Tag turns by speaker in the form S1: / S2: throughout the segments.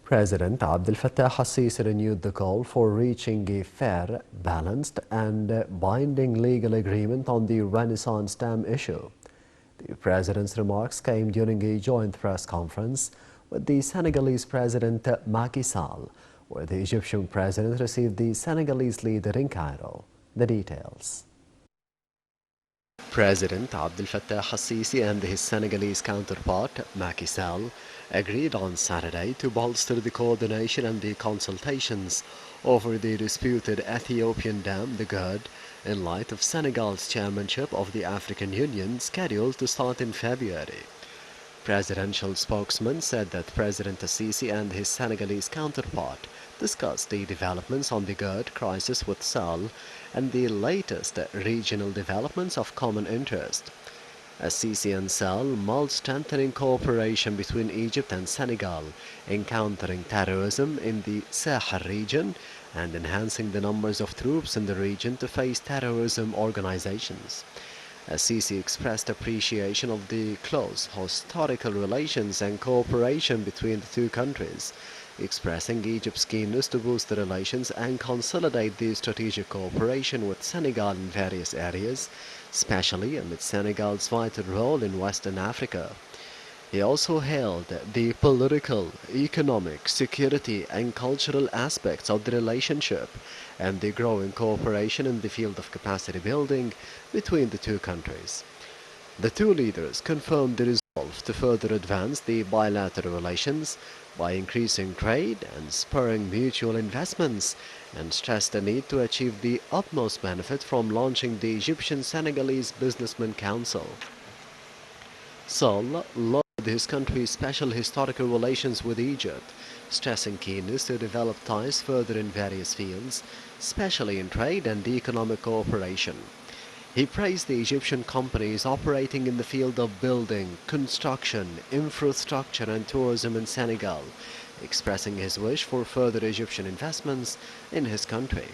S1: President Abdel Fattah al-Sisi renewed the call for reaching a fair, balanced and binding legal agreement on the Renaissance Dam issue. The president's remarks came during a joint press conference with the Senegalese President Macky Sall, where the Egyptian president received the Senegalese leader in Cairo. The details. President Abdel Fattah al-Sisi and his Senegalese counterpart, Macky Sall, agreed on Saturday to bolster the coordination and the consultations over the disputed Ethiopian dam, the GERD, in light of Senegal's chairmanship of the African Union scheduled to start in February. Presidential spokesman said that President al-Sisi and his Senegalese counterpart discussed the developments on the GERD crisis with Sall and the latest regional developments of common interest. Al-Sisi and Sall mulled strengthening cooperation between Egypt and Senegal in countering terrorism in the Sahel region and enhancing the numbers of troops in the region to face terrorism organizations. Al-Sisi expressed appreciation of the close historical relations and cooperation between the two countries, expressing Egypt's keenness to boost the relations and consolidate the strategic cooperation with Senegal in various areas, especially amid Senegal's vital role in Western Africa. He also hailed the political, economic, security and cultural aspects of the relationship and the growing cooperation in the field of capacity building between the two countries. The two leaders confirmed the resolve to further advance the bilateral relations by increasing trade and spurring mutual investments, and stressed the need to achieve the utmost benefit from launching the Egyptian-Senegalese Businessmen Council. Sall lauded his country's special historical relations with Egypt, stressing keenness to develop ties further in various fields, especially in trade and economic cooperation. He praised the Egyptian companies operating in the field of building, construction, infrastructure and tourism in Senegal, expressing his wish for further Egyptian investments in his country.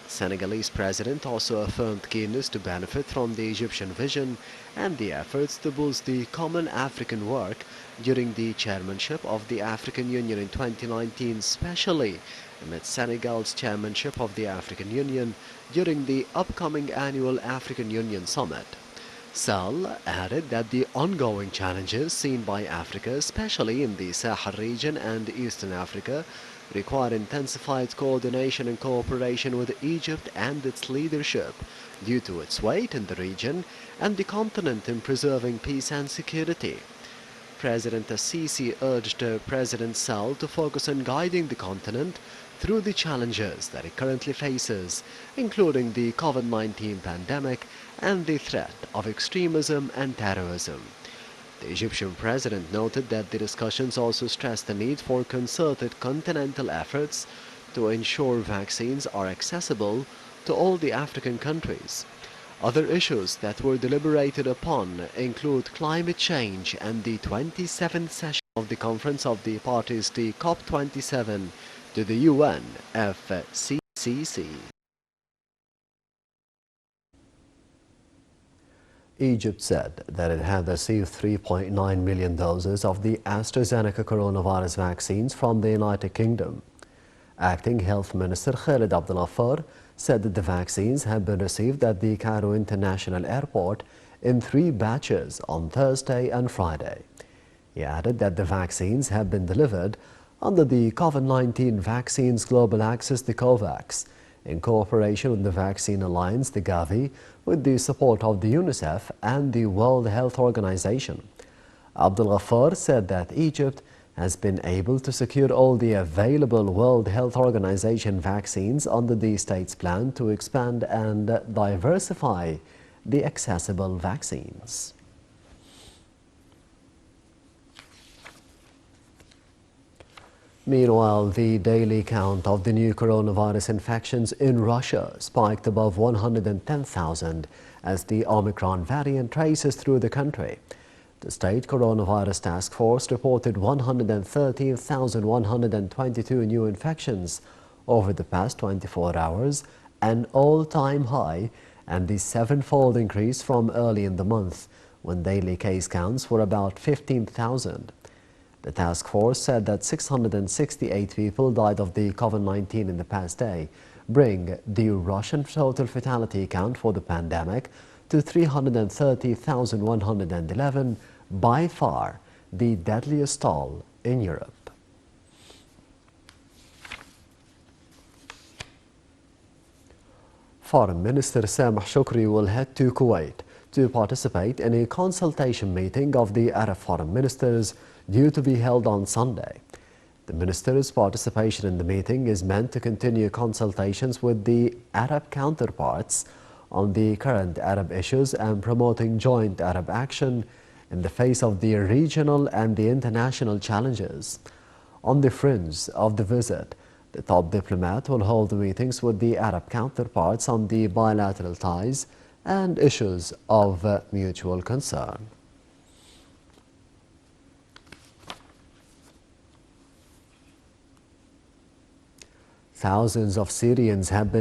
S1: The Senegalese president also affirmed keenness to benefit from the Egyptian vision and the efforts to boost the common African work during the chairmanship of the African Union in 2019, especially amid Senegal's chairmanship of the African Union during the upcoming annual African Union Summit. Sall added that the ongoing challenges seen by Africa, especially in the Sahel region and Eastern Africa, require intensified coordination and cooperation with Egypt and its leadership due to its weight in the region and the continent in preserving peace and security. President al-Sisi urged President Sall to focus on guiding the continent through the challenges that it currently faces, including the COVID-19 pandemic and the threat of extremism and terrorism. The Egyptian president noted that the discussions also stressed the need for concerted continental efforts to ensure vaccines are accessible to all the African countries. Other issues that were deliberated upon include climate change and the 27th session of the Conference of the Parties, the COP27, to the UNFCCC. Egypt said that it had received 3.9 million doses of the AstraZeneca coronavirus vaccines from the United Kingdom. Acting Health Minister Khalid Abdel said that the vaccines had been received at the Cairo International Airport in 3 batches on Thursday and Friday. He added that the vaccines have been delivered under the COVID-19 Vaccines Global Access, the COVAX, in cooperation with the Vaccine Alliance, the Gavi, with the support of the UNICEF and the World Health Organization. Abdel said that Egypt has been able to secure all the available World Health Organization vaccines under the state's plan to expand and diversify the accessible vaccines. Meanwhile, the daily count of the new coronavirus infections in Russia spiked above 110,000 as the Omicron variant traces through the country. The State Coronavirus Task Force reported 113,122 new infections over the past 24 hours, an all-time high and the 7-fold increase from early in the month, when daily case counts were about 15,000. The task force said that 668 people died of the COVID-19 in the past day, bring the Russian total fatality count for the pandemic to 330,111, by far the deadliest toll in Europe. Foreign Minister Sameh Shoukry will head to Kuwait to participate in a consultation meeting of the Arab foreign ministers due to be held on Sunday. The minister's participation in the meeting is meant to continue consultations with the Arab counterparts on the current Arab issues and promoting joint Arab action in the face of the regional and the international challenges. On the fringe of the visit, the top diplomat will hold meetings with the Arab counterparts on the bilateral ties and issues of mutual concern. Thousands of Syrians have been